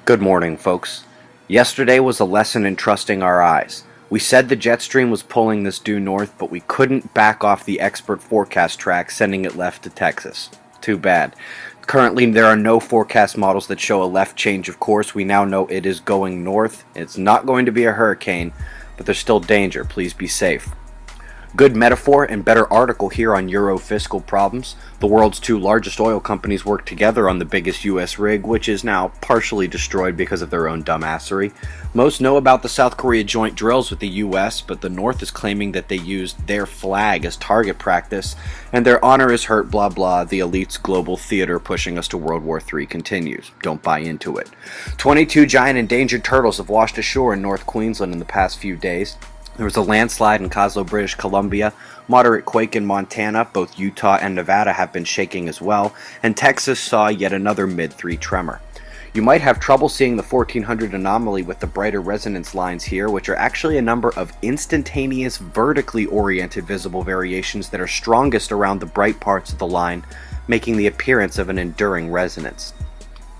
Good morning, folks. Yesterday was a lesson in trusting our eyes. We said the jet stream was pulling this due north, but we couldn't back off the expert forecast track, sending it left to Texas. Too bad. Currently, there are no forecast models that show a left change of course. We now know it is going north. It's not going to be a hurricane, but there's still danger. Please be safe. Good metaphor and better article here on Euro fiscal problems. The world's two largest oil companies work together on the biggest U.S. rig, which is now partially destroyed because of their own dumbassery. Most know about the South Korea joint drills with the U.S., but the North is claiming that they used their flag as target practice, and their honor is hurt, blah blah. The elite's global theater pushing us to World War III continues. Don't buy into it. 22 giant endangered turtles have washed ashore in North Queensland in the past few days. There was a landslide in Oslo, British Columbia, moderate quake in Montana, both Utah and Nevada have been shaking as well, and Texas saw yet another mid-3 tremor. You might have trouble seeing the 1400 anomaly with the brighter resonance lines here, which are actually a number of instantaneous vertically oriented visible variations that are strongest around the bright parts of the line, making the appearance of an enduring resonance.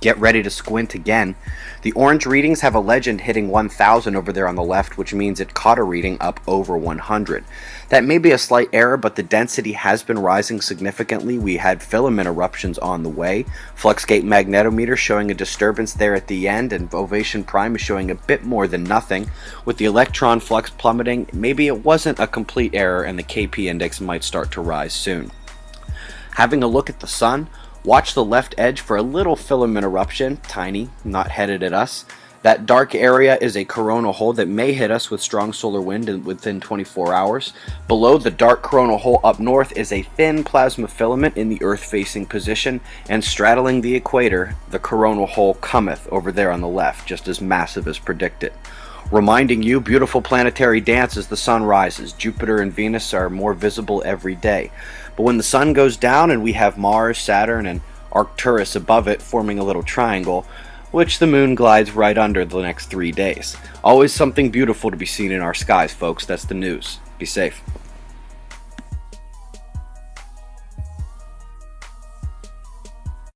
Get ready to squint again. The orange readings have a legend hitting 1000 over there on the left, which means it caught a reading up over 100. That may be a slight error, but the density has been rising significantly. We had filament eruptions on the way. Fluxgate magnetometer showing a disturbance there at the end, and Ovation Prime is showing a bit more than nothing. With the electron flux plummeting, maybe it wasn't a complete error and the KP index might start to rise soon. Having a look at the sun, watch the left edge for a little filament eruption, tiny, not headed at us. That dark area is a coronal hole that may hit us with strong solar wind within 24 hours. Below the dark coronal hole up north is a thin plasma filament in the Earth-facing position, and straddling the equator, the coronal hole cometh over there on the left, just as massive as predicted. Reminding you, beautiful planetary dance as the sun rises. Jupiter and Venus are more visible every day. But when the sun goes down and we have Mars, Saturn, and Arcturus above it forming a little triangle, which the moon glides right under the next 3 days. Always something beautiful to be seen in our skies, folks. That's the news. Be safe.